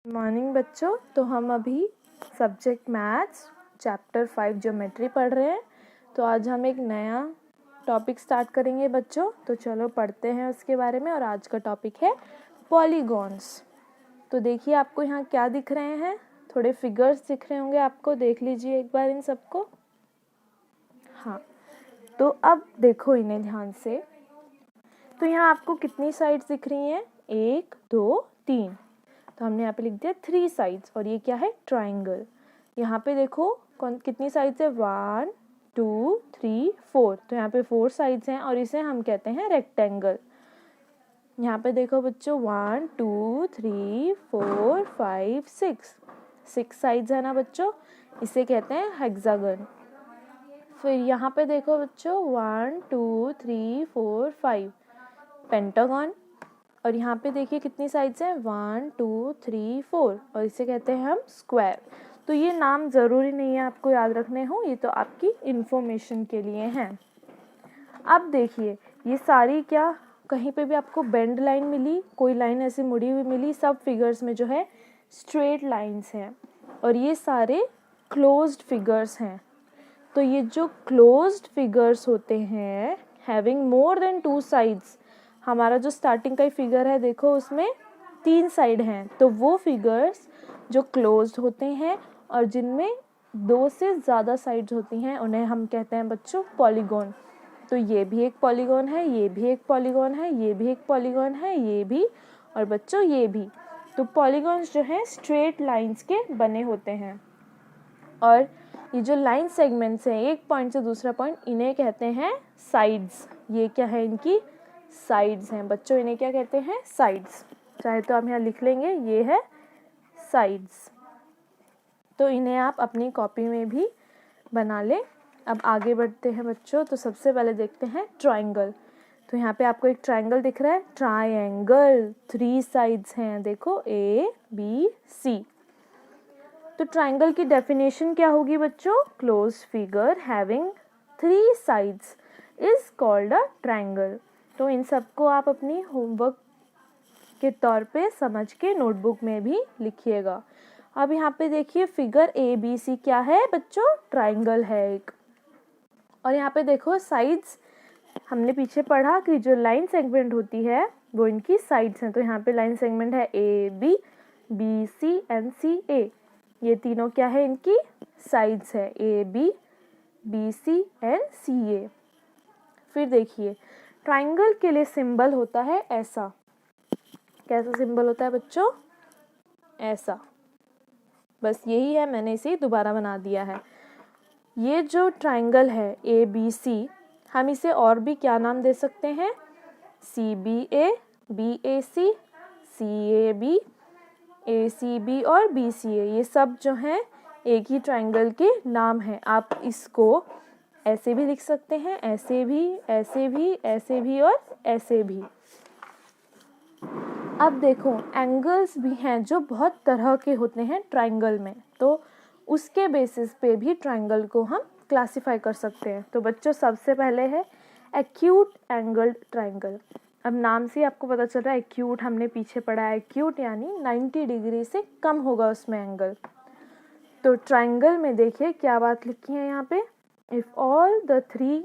Morning बच्चों, तो हम अभी सब्जेक्ट मैथ्स चैप्टर 5 ज्योमेट्री पढ़ रहे हैं। तो आज हम एक नया टॉपिक स्टार्ट करेंगे बच्चों। तो चलो पढ़ते हैं उसके बारे में। और आज का टॉपिक है पॉलीगॉन्स। तो देखिए आपको यहाँ क्या दिख रहे हैं, थोड़े फिगर्स दिख रहे होंगे आपको, देख लीजिए एक बार इन सबको। हाँ, तो अब देखो इन्हें ध्यान से। तो यहाँ आपको कितनी साइड्स दिख रही हैं? 1 2 3। तो हमने यहाँ पे लिख दिया 3 साइड्स। और ये क्या है? ट्राइंगल। यहाँ पे देखो कितनी साइड्स है? 1 2 3 4। तो यहाँ पे 4 साइड्स हैं और इसे हम कहते हैं रेक्टेंगल। यहाँ पे देखो बच्चों 1 2 3 4 5 6 साइड्स है ना बच्चों, इसे कहते हैं हेक्सागन। फिर यहाँ पे देखो बच्चों 1 2 3 4 5 पेंटागन। और यहाँ पे देखिए कितनी साइड्स हैं? 1 2 3 4। और इसे कहते हैं हम स्क्वायर। तो ये नाम ज़रूरी नहीं है आपको याद रखने हो, ये तो आपकी इंफॉर्मेशन के लिए हैं। अब देखिए ये सारी क्या, कहीं पे भी आपको बेंड लाइन मिली, कोई लाइन ऐसी मुड़ी हुई मिली? सब फिगर्स में जो है स्ट्रेट लाइंस हैं। और ये सारे क्लोज्ड फिगर्स हैं। तो ये जो क्लोज्ड फिगर्स होते हैं हैविंग मोर देन 2 साइड्स, हमारा जो स्टार्टिंग का फिगर है देखो उसमें 3 साइड हैं। तो वो फिगर्स जो क्लोज्ड होते हैं और जिनमें 2 से ज़्यादा साइड्स होती हैं उन्हें हम कहते हैं बच्चों पॉलीगॉन। तो ये भी एक पॉलीगॉन है, ये भी एक पॉलीगॉन है, ये भी एक पॉलीगॉन है, ये भी, और बच्चों ये भी। तो पॉलीगॉन्स जो हैं स्ट्रेट लाइंस के बने होते हैं। और ये जो लाइन सेगमेंट्स हैं एक पॉइंट से दूसरा पॉइंट, इन्हें कहते हैं साइड्स। ये क्या है? इनकी साइड्स हैं बच्चों, इन्हें क्या कहते हैं? साइड्स। चाहे तो आप यहाँ लिख लेंगे, ये है साइड्स। तो इन्हें आप अपनी कॉपी में भी बना लें। अब आगे बढ़ते हैं बच्चों। तो सबसे पहले देखते हैं ट्राइंगल। तो यहाँ पे आपको एक ट्राइंगल दिख रहा है, ट्राइंगल 3 साइड्स हैं देखो, A B C। तो ट्राइंगल की डेफिनेशन क्या होगी बच्चों? Closed figure having 3 sides is called a triangle. तो इन सबको आप अपनी होमवर्क के तौर पे समझ के नोटबुक में भी लिखिएगा। अब यहाँ पे देखिए फिगर ABC क्या है बच्चों? ट्राइंगल है एक। और यहाँ पे देखो साइड्स, हमने पीछे पढ़ा कि जो लाइन सेगमेंट होती है वो इनकी साइड्स हैं। तो यहाँ पे लाइन सेगमेंट है AB BC and CA। ये तीनों क्या है? इनकी साइड्स है, AB BC and CA। फिर देखिए ट्राइंगल के लिए सिंबल होता है ऐसा। कैसा सिंबल होता है बच्चों? ऐसा। बस यही है, मैंने इसे दोबारा बना दिया है। ये जो ट्राइंगल है ABC, हम इसे और भी क्या नाम दे सकते हैं? CBA BAC CAB ACB और BCA। ये सब जो हैं एक ही ट्राइंगल के नाम हैं। आप इसको ऐसे भी लिख सकते हैं, ऐसे भी, ऐसे भी, ऐसे भी और ऐसे भी। अब देखो एंगल्स भी हैं जो बहुत तरह के होते हैं ट्राइंगल में। तो उसके बेसिस पे भी ट्राइंगल को हम क्लासिफाई कर सकते हैं। तो बच्चों सबसे पहले है एक्यूट एंगल्ड ट्राइंगल। अब नाम से आपको पता चल रहा है एक्यूट, हमने पीछे पढ़ा है एक्यूट यानी 90 डिग्री से कम होगा उसमें एंगल। तो ट्राइंगल में देखिए क्या बात लिखी है यहाँ पे, if all the three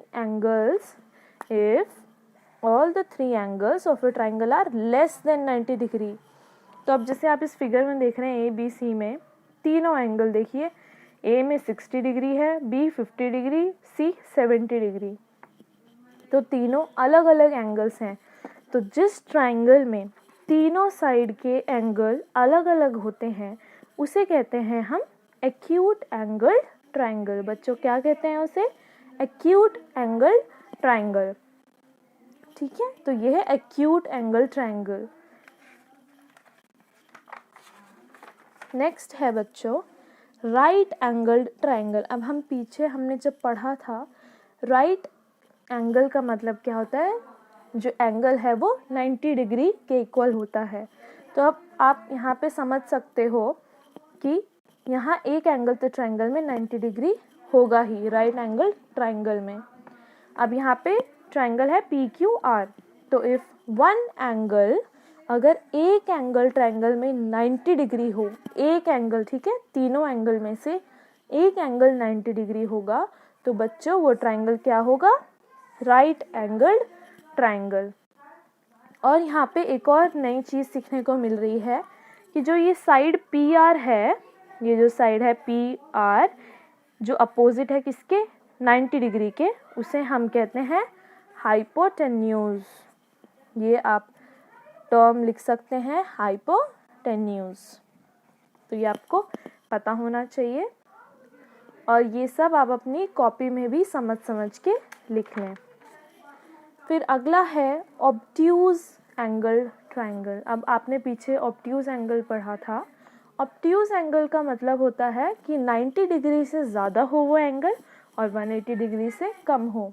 angles of a triangle are less than 90 degree. तो अब जैसे आप इस फिगर में देख रहे हैं ABC में तीनों एंगल देखिए, A में 60 डिग्री है, B 50 डिग्री, C 70 डिग्री। तो तीनों अलग अलग एंगल्स हैं। तो जिस ट्राइंगल में तीनों साइड के एंगल अलग अलग होते हैं उसे कहते हैं हम एक्यूट एंगल ट्राइंगल। बच्चों क्या कहते हैं उसे? Acute angle triangle. ठीक है, तो ये है एक्यूट एंगल ट्राइंगल। नेक्स्ट है बच्चों राइट एंगल्ड ट्राइंगल। अब हम पीछे हमने जब पढ़ा था राइट एंगल का मतलब क्या होता है, जो एंगल है वो 90 डिग्री के इक्वल होता है। तो अब आप यहाँ पे समझ सकते हो कि यहाँ एक एंगल तो ट्राइंगल में 90 डिग्री होगा ही, राइट एंगल ट्राइंगल में। अब यहाँ पे ट्राइंगल है PQR। तो इफ वन एंगल अगर एक एंगल ट्रायंगल में 90 डिग्री हो, एक एंगल, ठीक है, तीनों एंगल में से एक एंगल 90 डिग्री होगा तो बच्चों वो ट्रायंगल क्या होगा? Right angled triangle. और यहाँ पे एक और नई चीज़ सीखने को मिल रही है कि जो ये साइड पी आर है, ये जो साइड है पी आर, जो अपोजिट है किसके? 90 डिग्री के, उसे हम कहते हैं हाइपोटेन्यूज। ये आप टर्म लिख सकते हैं हाइपोटेन्यूज। तो ये आपको पता होना चाहिए और ये सब आप अपनी कॉपी में भी समझ समझ के लिख लें। फिर अगला है ऑब्ट्यूज एंगल ट्रायंगल। अब आपने पीछे ऑब्ट्यूज एंगल पढ़ा था। ऑब्ट्यूज एंगल का मतलब होता है कि 90 डिग्री से ज़्यादा हो वो एंगल और 180 डिग्री से कम हो।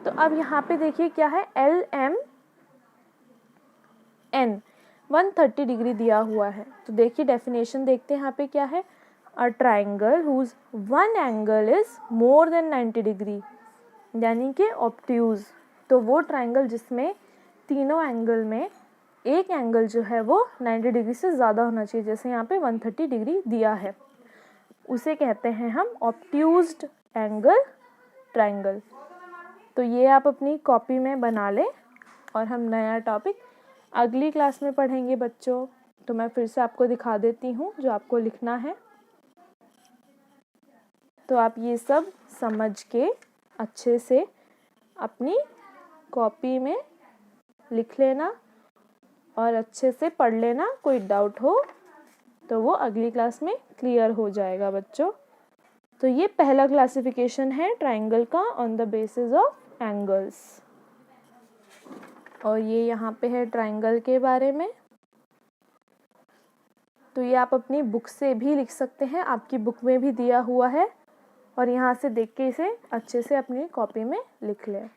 तो अब यहाँ पे देखिए क्या है, एल एम एन 130 डिग्री दिया हुआ है। तो देखिए डेफिनेशन देखते हैं यहाँ पे क्या है, a triangle whose one angle is more than 90 degree, यानी कि ऑब्ट्यूज। तो वो ट्रायंगल जिसमें तीनों एंगल में एक एंगल जो है वो 90 डिग्री से ज़्यादा होना चाहिए, जैसे यहाँ पे 130 डिग्री दिया है, उसे कहते हैं हम ऑब्ट्यूज्ड एंगल ट्रायंगल। तो ये आप अपनी कॉपी में बना लें और हम नया टॉपिक अगली क्लास में पढ़ेंगे बच्चों। तो मैं फिर से आपको दिखा देती हूँ जो आपको लिखना है। तो आप ये सब समझ के अच्छे से अपनी कॉपी में लिख लेना और अच्छे से पढ़ लेना। कोई डाउट हो तो वो अगली क्लास में क्लियर हो जाएगा बच्चों। तो ये पहला क्लासिफिकेशन है ट्रायंगल का on the basis of angles. और ये यहाँ पे है ट्रायंगल के बारे में। तो ये आप अपनी बुक से भी लिख सकते हैं, आपकी बुक में भी दिया हुआ है, और यहाँ से देख के इसे अच्छे से अपनी कॉपी में लिख लें।